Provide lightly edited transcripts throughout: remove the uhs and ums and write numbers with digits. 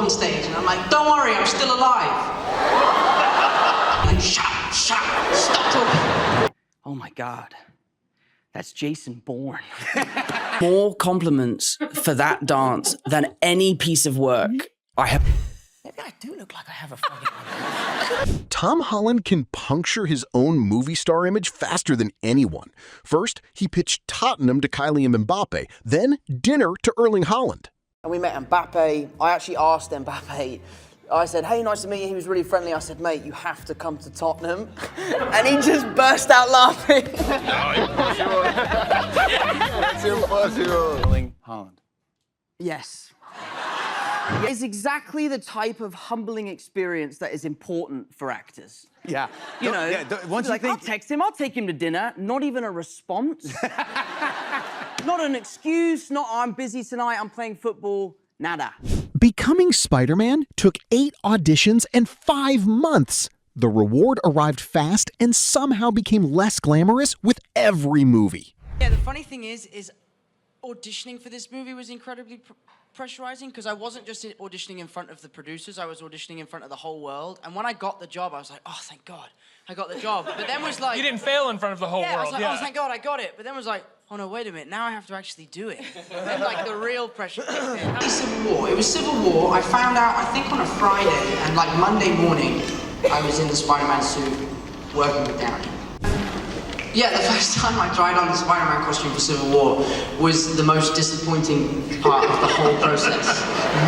on stage, and I'm like, don't worry, I'm still alive. And shut, stop talking. Oh my God. That's Jason Bourne. More compliments for that dance than any piece of work I have. Maybe I do look like I have a fucking... Tom Holland can puncture his own movie star image faster than anyone. First, he pitched Tottenham to Kylie Mbappe, then dinner to Erling Haaland. And we met Mbappe. I actually asked Mbappe, I said, hey, nice to meet you. He was really friendly. I said, mate, you have to come to Tottenham. And he just burst out laughing. It's impossible. Erling Haaland. Yes. It's exactly the type of humbling experience that is important for actors. Yeah. You know, once you think... I'll text him, I'll take him to dinner. Not even a response. Not an excuse, not I'm busy tonight, I'm playing football, nada. Becoming Spider-Man took 8 auditions and 5 months. The reward arrived fast and somehow became less glamorous with every movie. Yeah, the funny thing is auditioning for this movie was incredibly pressurizing, because I wasn't just auditioning in front of the producers, I was auditioning in front of the whole world. And when I got the job, I was like, oh, thank God, I got the job. But then was like... You didn't fail in front of the whole world. I was like, oh, thank God, I got it. But then was like, oh no, wait a minute, now I have to actually do it. And then like the real pressure kicked in. Civil War, it was Civil War. I found out, I think on a Friday, and like Monday morning, I was in the Spider-Man suit working with Downey. Yeah, the first time I tried on the Spider-Man costume for Civil War was the most disappointing part of the whole process.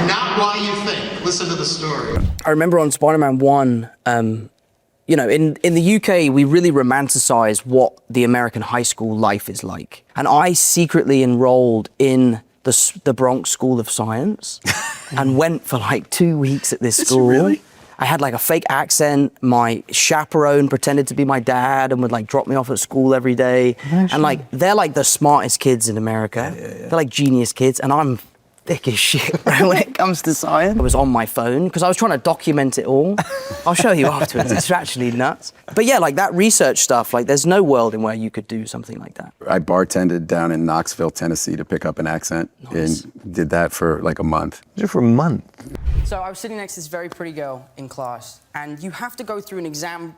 Not why you think. Listen to the story. I remember on Spider-Man 1, you know, in the UK, we really romanticize what the American high school life is like. And I secretly enrolled in the Bronx School of Science and went for like 2 weeks at this school. Really? I had like a fake accent. My chaperone pretended to be my dad and would like drop me off at school every day. And like, they're like the smartest kids in America. They're like genius kids, and I'm thick as shit when it comes to science. I was on my phone because I was trying to document it all. I'll show you afterwards, it's actually nuts. But yeah, like that research stuff, like there's no world in where you could do something like that. I bartended down in Knoxville, Tennessee to pick up an accent. Nice. And did that for like a month. Just for a month? So I was sitting next to this very pretty girl in class, and you have to go through an exam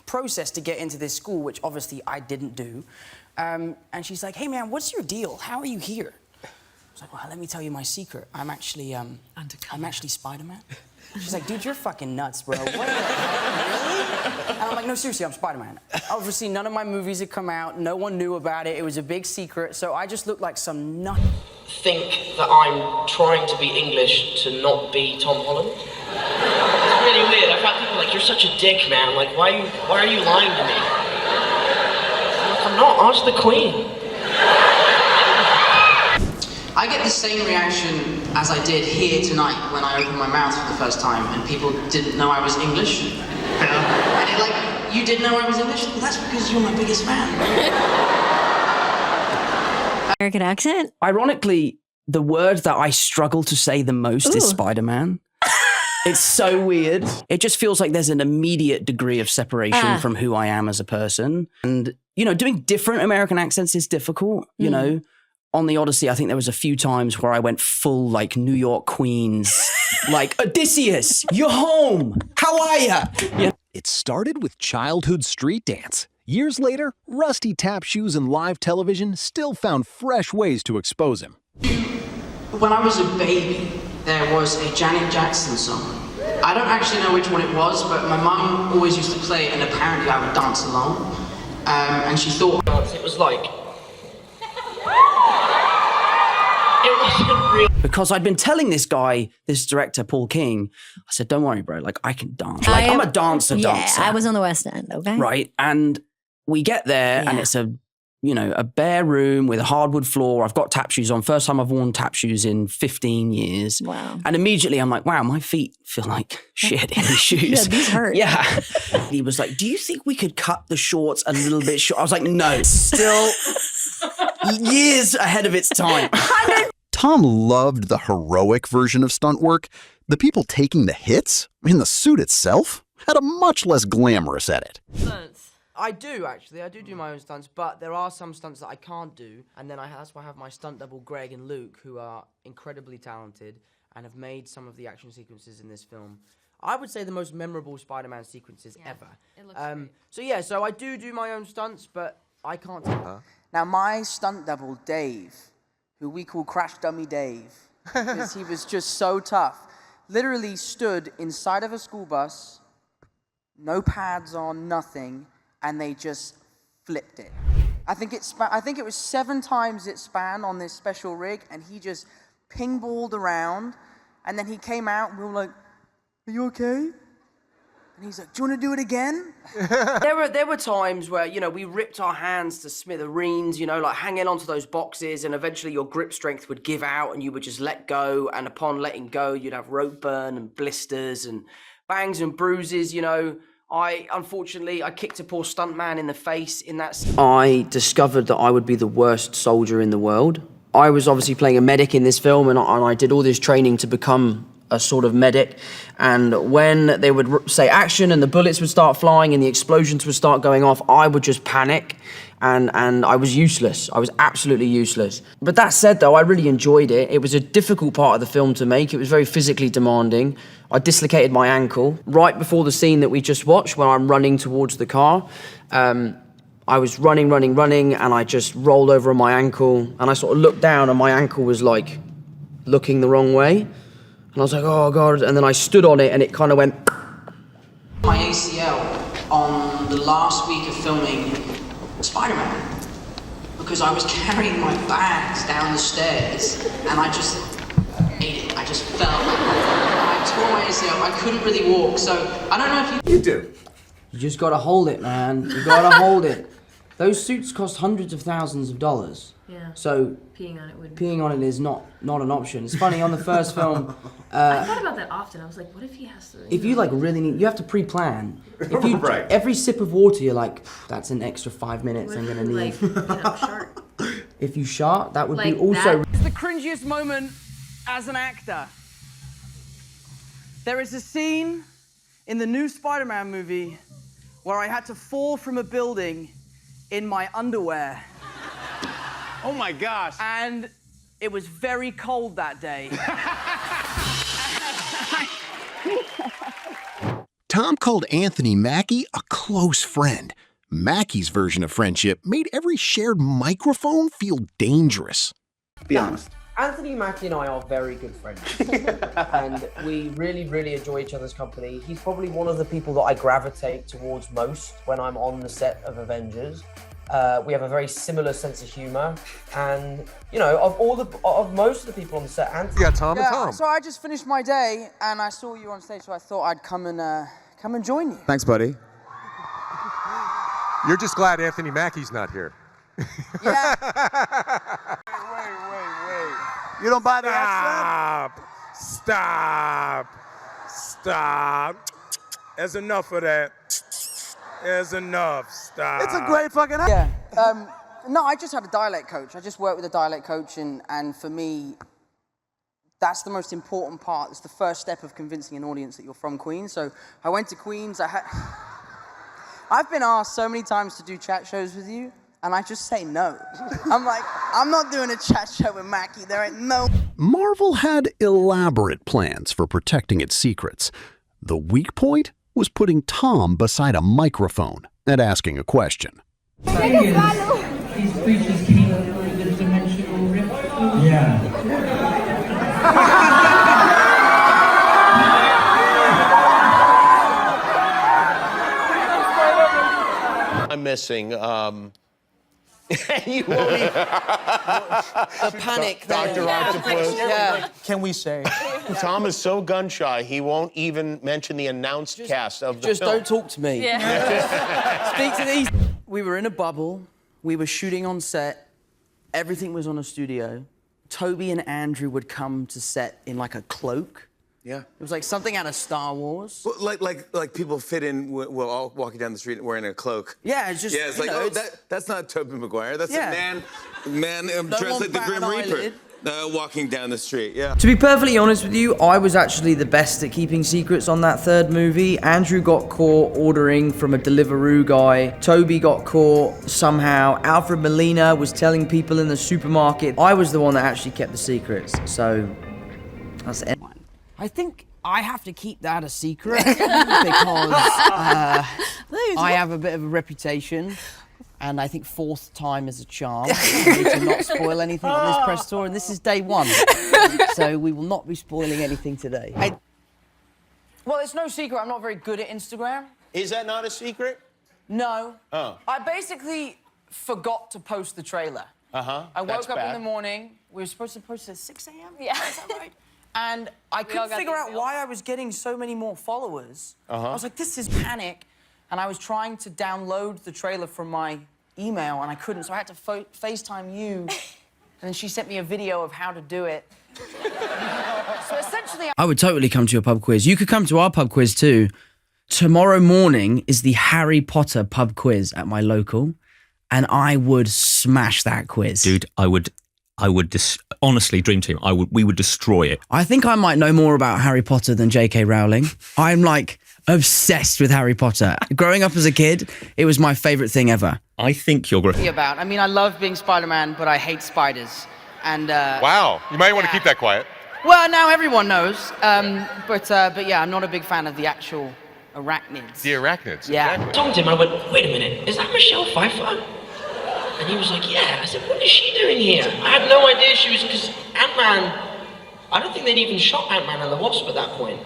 process to get into this school, which obviously I didn't do. And she's like, hey man, what's your deal? How are you here? I was like, well, let me tell you my secret. I'm actually Spider-Man. She's like, dude, you're fucking nuts, bro. What the hell, really? And I'm like, no, seriously, I'm Spider-Man. Obviously, none of my movies had come out. No one knew about it. It was a big secret. So I just looked like some nut. Think that I'm trying to be English to not be Tom Holland. It's really weird. I've had people like, you're such a dick, man. Like, why are you lying to me? I'm like, I'm not. Ask the Queen. I get the same reaction as I did here tonight when I opened my mouth for the first time and people didn't know I was English. And they're like, you didn't know I was English? Well, that's because you're my biggest fan. American accent? Ironically, the word that I struggle to say the most is Spider-Man. It's so weird. It just feels like there's an immediate degree of separation from who I am as a person. And, you know, doing different American accents is difficult, you know. On the Odyssey, I think there was a few times where I went full, like, New York Queens. Like, Odysseus, you're home. How are ya? Yeah. It started with childhood street dance. Years later, rusty tap shoes and live television still found fresh ways to expose him. When I was a baby, there was a Janet Jackson song. I don't actually know which one it was, but my mum always used to play it, and apparently I would dance along. And she thought it was like... Because I'd been telling this guy, this director, Paul King, I said, don't worry, bro, like, I can dance. Like, I'm a dancer. Yeah, I was on the West End, okay? Right, and we get there, and it's a, you know, a bare room with a hardwood floor. I've got tap shoes on. First time I've worn tap shoes in 15 years. Wow. And immediately I'm like, wow, my feet feel like shit in these shoes. Yeah, these hurt. Yeah. He was like, do you think we could cut the shorts a little bit short? I was like, no, still years ahead of its time. Tom loved the heroic version of stunt work. The people taking the hits, in the suit itself, had a much less glamorous edit. Stunts. I do, actually. I do my own stunts, but there are some stunts that I can't do. And then that's why I have my stunt double, Greg and Luke, who are incredibly talented. and have made some of the action sequences in this film, I would say, the most memorable Spider-Man sequences ever. It looks great. So I do my own stunts, but I can't tell. Now, my stunt double, Dave, who we call Crash Dummy Dave, because he was just so tough, literally stood inside of a school bus, no pads on, nothing, and they just flipped it. I think it was 7 times it span on this special rig, and he just ping-balled around, and then he came out, and we were like, "Are you okay?" And he's like, "Do you want to do it again?" There were times where, you know, we ripped our hands to smithereens, you know, like hanging onto those boxes, and eventually your grip strength would give out and you would just let go, and upon letting go, you'd have rope burn and blisters and bangs and bruises, you know. Unfortunately, I kicked a poor stuntman in the face in that scene. I discovered that I would be the worst soldier in the world. I was obviously playing a medic in this film, and I did all this training to become a sort of medic, and when they would say action and the bullets would start flying and the explosions would start going off, I would just panic, and I was useless. I was absolutely useless. But that said, though, I really enjoyed it. It was a difficult part of the film to make. It was very physically demanding. I dislocated my ankle right before the scene that we just watched, when I'm running towards the car. I was running, and I just rolled over on my ankle, and I sort of looked down, and my ankle was like looking the wrong way. And I was like, oh God, and then I stood on it and it kind of went. My ACL on the last week of filming Spider-Man, because I was carrying my bags down the stairs and I just ate it. I just fell. I tore my ACL. I couldn't really walk, so I don't know if you do. You just gotta hold it, man. You gotta hold it. Those suits cost hundreds of thousands of dollars. Yeah. So peeing on it is not an option. It's funny, on the first film. I thought about that often. I was like, what if he has to? If you like really need, you have to pre-plan. If you Right. every sip of water, you're like, that's an extra 5 minutes I'm gonna need. Like, you know, shark. If you shart, that would be Like also. that? It's the cringiest moment as an actor. There is a scene in the new Spider-Man movie where I had to fall from a building in my underwear. Oh my gosh. And it was very cold that day. Tom called Anthony Mackie a close friend. Mackie's version of friendship made every shared microphone feel dangerous. Be honest. Anthony Mackie and I are very good friends. And we really, really enjoy each other's company. He's probably one of the people that I gravitate towards most when I'm on the set of Avengers. We have a very similar sense of humor, and you know, of most of the people on the set, Anthony. Yeah, Tom and Tom. So I just finished my day and I saw you on stage, so I thought I'd come and join you. Thanks, buddy. You're just glad Anthony Mackie's not here. Yeah. Wait. You don't buy the accent? Stop. There's enough of that. There's enough. Stop. It's a great fucking accent. Yeah. No, I just had a dialect coach. I just worked with a dialect coach, and for me, that's the most important part. It's the first step of convincing an audience that you're from Queens. So I went to Queens. I've been asked so many times to do chat shows with you, and I just say no. I'm like, I'm not doing a chat show with Mackie. There ain't no. Marvel had elaborate plans for protecting its secrets. The weak point was putting Tom beside a microphone and asking a question. These creatures came over the dimensional rift. Yeah. I'm missing. You won't even. The panic. Dr. Octopus. Yeah. Can we say? Tom is so gun shy, he won't even mention the announced cast of the Just film. don't talk to me. Yeah. Speak to these. We were in a bubble. We were shooting on set. Everything was on a studio. Toby and Andrew would come to set in like a cloak. Yeah. It was like something out of Star Wars. Well, like people fit in. We're all walking down the street wearing a cloak. Yeah, it's just. Yeah, it's like, know, that's not Tobey Maguire. That's Yeah. a man dressed like the Grim Reaper. Walking down the street, yeah. To be perfectly honest with you, I was actually the best at keeping secrets on that third movie. Andrew got caught ordering from a Deliveroo guy. Toby got caught somehow. Alfred Molina was telling people in the supermarket. I was the one that actually kept the secrets, so That's it. I think I have to keep that a secret because I have a bit of a reputation. And I think fourth time is a charm. I need to not spoil anything on this press tour, and this is day one. So we will not be spoiling anything today. Well, it's no secret I'm not very good at Instagram. Is that not a secret? No. Oh. I basically forgot to post the trailer. Uh-huh. I woke up bad. in the morning. We were supposed to post it at 6 a.m. Yeah. Is that right? And I couldn't figure out why I was getting so many more followers. I was like, this is panic. And I was trying to download the trailer from my email, and I couldn't, so I had to FaceTime you, and then she sent me a video of how to do it. So essentially, I would totally come to your pub quiz. You could come to our pub quiz too. Tomorrow morning is the Harry Potter pub quiz at my local, and I would smash that quiz. Dude, honestly, Dream Team, we would destroy it. I think I might know more about Harry Potter than J.K. Rowling. I'm like obsessed with Harry Potter. Growing up as a kid, it was my favourite thing ever. I think you're great. I mean, I love being Spider-Man, but I hate spiders. And Wow, you might want to keep that quiet. well, now everyone knows. But yeah, I'm not a big fan of the actual arachnids. The arachnids. Yeah. Exactly. I told him, I went, wait a minute, is that Michelle Pfeiffer? And he was like, yeah. I said, what is she doing here? I had no idea she was, because Ant-Man, I don't think they'd even shot Ant-Man and the Wasp at that point.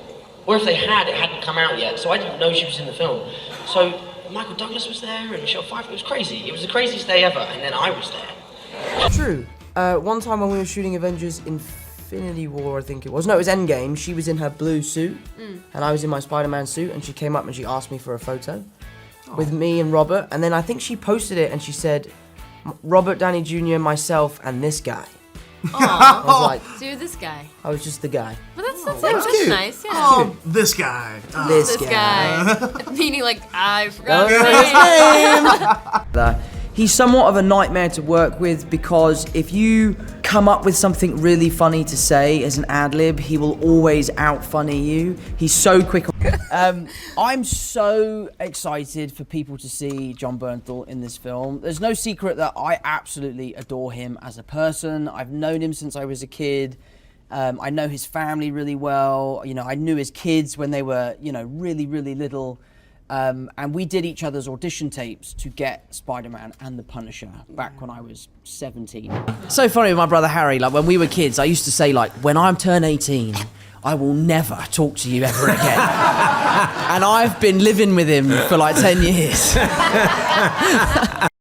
Or if they had, it hadn't come out yet, so I didn't know she was in the film. So Michael Douglas was there and Michelle Pfeiffer. It was crazy. It was the craziest day ever, and then I was there. True. One time when we were shooting Avengers Infinity War, I think it was. No, it was Endgame. She was in her blue suit, and I was in my Spider-Man suit, and she came up and she asked me for a photo with me and Robert, and then I think she posted it and she said, Robert Downey Jr., myself, and this guy. I was like, So this guy. I was just the guy. Well, that's cute. nice, yeah. Oh, this guy. This guy. Meaning, like, I forgot his name. He's somewhat of a nightmare to work with because if you come up with something really funny to say as an ad-lib, he will always out-funny you. He's so quick. I'm so excited for people to see John Bernthal in this film. There's no secret that I absolutely adore him as a person. I've known him since I was a kid. I know his family really well. You know, I knew his kids when they were, you know, really, really little. And we did each other's audition tapes to get Spider-Man and the Punisher back when I was 17. So funny with my brother Harry, like when we were kids, I used to say like, when I'm turn 18, I will never talk to you ever again. And I've been living with him for like 10 years.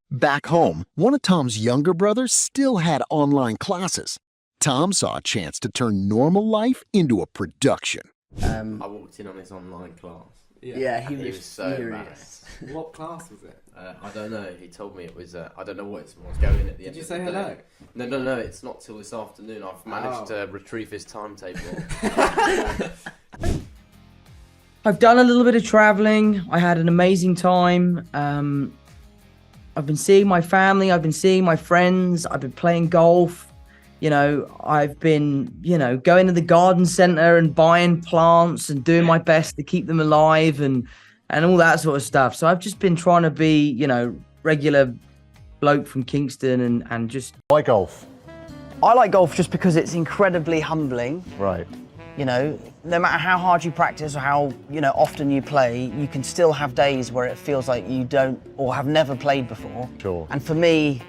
Back home, one of Tom's younger brothers still had online classes. Tom saw a chance to turn normal life into a production. I walked in on his online class. Yeah, he was so embarrassed. What class was it? I don't know. He told me it was. I don't know what's going at the end. Did you of say the hello? Day. No. It's not till this afternoon. I've managed to retrieve his timetable. I've done a little bit of traveling. I had an amazing time. I've been seeing my family. I've been seeing my friends. I've been playing golf. You know, I've been, you know, going to the garden centre and buying plants and doing my best to keep them alive and all that sort of stuff. So I've just been trying to be, you know, regular bloke from Kingston and just... Why golf? I like golf just because it's incredibly humbling. Right. You know, no matter how hard you practice or how, you know, often you play, you can still have days where it feels like you don't or have never played before. Sure. And for me,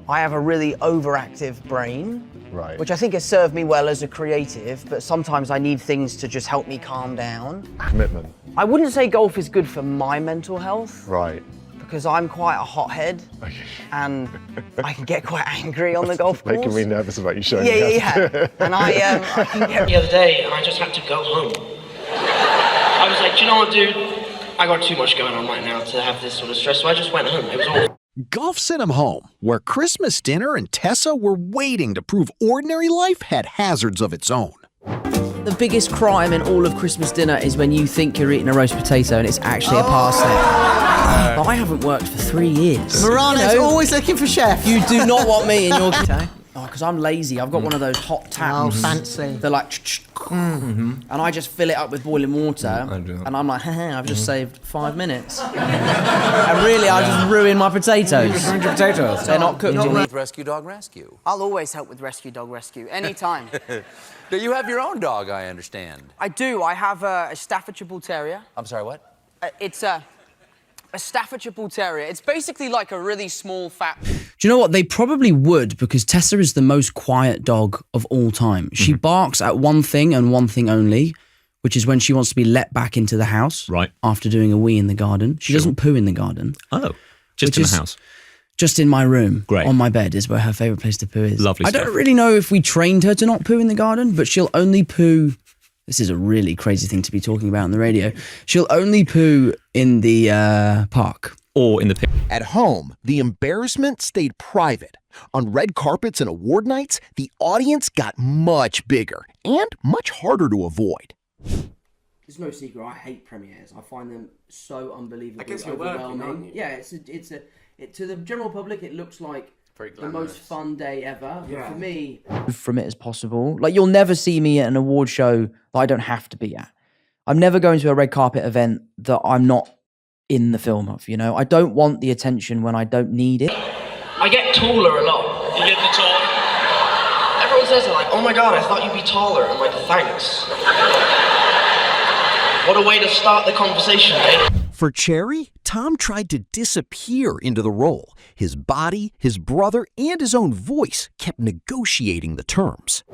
I have a really overactive brain, right, which I think has served me well as a creative, but sometimes I need things to just help me calm down. Commitment. I wouldn't say golf is good for my mental health. Right. Because I'm quite a hothead and I can get quite angry on the golf course. Making me nervous about you showing me. Yeah. And I can get... The other day, and I just had to go home. I was like, do you know what, dude? I got too much going on right now to have this sort of stress, so I just went home. It was awful. Golf sent him home, where Christmas dinner and Tessa were waiting to prove ordinary life had hazards of its own. The biggest crime in all of Christmas dinner is when you think you're eating a roast potato and it's actually a parsnip. I haven't worked for 3 years. Morano's always looking for chefs. You do not want me in your... Oh, because I'm lazy. I've got one of those hot taps. Oh, fancy. They're like, and I just fill it up with boiling water. And I'm like, I've just saved 5 minutes. And really, I just ruined my potatoes. You ruined your potatoes. They're not cooked. Rescue dog rescue. I'll always help with rescue dog rescue, anytime. Do you have your own dog, I understand? I do. I have a Staffordshire Bull Terrier. I'm sorry, what? It's a Staffordshire Bull Terrier. It's basically like a really small, fat... Do you know what? They probably would, because Tessa is the most quiet dog of all time. She barks at one thing and one thing only, which is when she wants to be let back into the house. Right. After doing a wee in the garden. She doesn't poo in the garden. Oh, just in the house. Just in my room. Great. On my bed is where her favourite place to poo is. Lovely I stuff. don't really know if we trained her to not poo in the garden, but she'll only poo... This is a really crazy thing to be talking about on the radio. She'll only poo in the park. Or in the pit. At home, the embarrassment stayed private. On red carpets and award nights, the audience got much bigger and much harder to avoid. It's no secret, I hate premieres. I find them so unbelievably I guess you're working, overwhelming. aren't you? Yeah, to the general public, it looks like the most fun day ever. But for me, from it as possible. Like, you'll never see me at an award show that I don't have to be at. I'm never going to a red carpet event that I'm not in the film of, you know? I don't want the attention when I don't need it. I get taller a lot. You get the tall? Everyone says it like, oh my god, I thought you'd be taller. I'm like, thanks. What a way to start the conversation, eh? For Cherry, Tom tried to disappear into the role. His body, his brother, and his own voice kept negotiating the terms.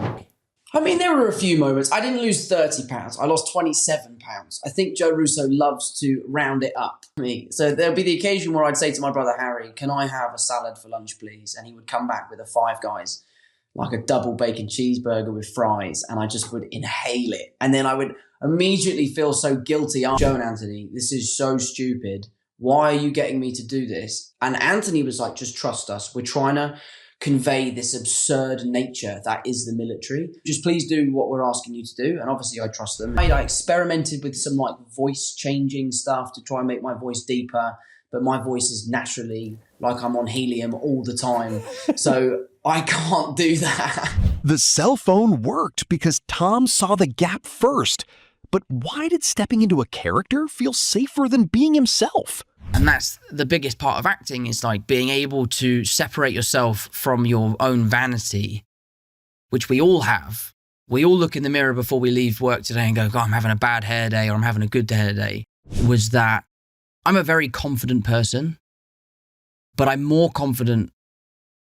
I mean, there were a few moments. I didn't lose 30 pounds. I lost 27 pounds. I think Joe Russo loves to round it up. So there'll be the occasion where I'd say to my brother Harry, can I have a salad for lunch, please? And he would come back with a Five Guys, like a double bacon cheeseburger with fries, and I just would inhale it. And then I would immediately feel so guilty. Joe and Anthony, this is so stupid. Why are you getting me to do this? And Anthony was like, just trust us. We're trying to convey this absurd nature that is the military. Just please do what we're asking you to do. And obviously I trust them. I experimented with some like voice changing stuff to try and make my voice deeper, but my voice is naturally like I'm on helium all the time. So I can't do that. The cell phone worked because Tom saw the gap first. But why did stepping into a character feel safer than being himself? And that's the biggest part of acting, is like being able to separate yourself from your own vanity, which we all have. We all look in the mirror before we leave work today and go, God, I'm having a bad hair day, or I'm having a good hair day. Was that I'm a very confident person, but I'm more confident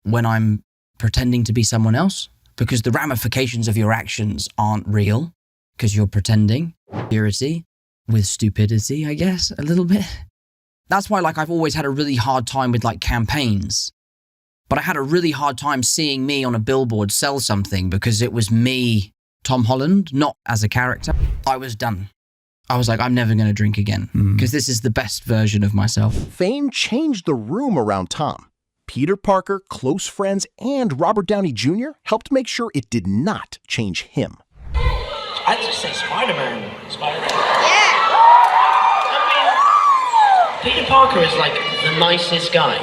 when I'm pretending to be someone else, because the ramifications of your actions aren't real, because you're pretending. Purity with stupidity, I guess, a little bit. That's why, like, I've always had a really hard time with, like, campaigns. But I had a really hard time seeing me on a billboard sell something, because it was me, Tom Holland, not as a character. I was done. I was like, I'm never going to drink again, because this is the best version of myself. Fame changed the room around Tom. Peter Parker, close friends, and Robert Downey Jr. helped make sure it did not change him. I'd just say Spider-Man. Spider-Man. Peter Parker is like the nicest guy.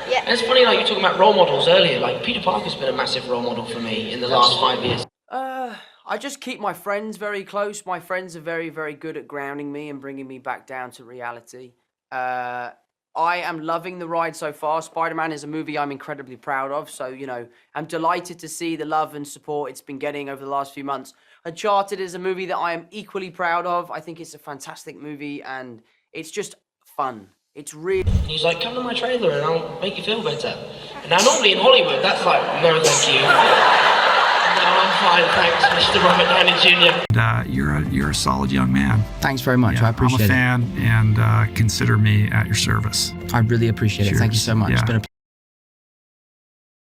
Yeah. And it's funny, like, you were talking about role models earlier. Like, Peter Parker's been a massive role model for me in the last 5 years. I just keep my friends very close. My friends are very, very good at grounding me and bringing me back down to reality. I am loving the ride so far. Spider-Man is a movie I'm incredibly proud of. So, you know, I'm delighted to see the love and support it's been getting over the last few months. Uncharted is a movie that I am equally proud of. I think it's a fantastic movie, and it's just fun. It's really... And he's like, come to my trailer and I'll make you feel better. And now normally in Hollywood, that's like, no thank you. No, I'm fine, thanks, Mr. Robert Downey Jr. You're a solid young man. Thanks very much, I appreciate it. I'm a fan, and consider me at your service. I really appreciate it. Thank you so much. Yeah. It's been a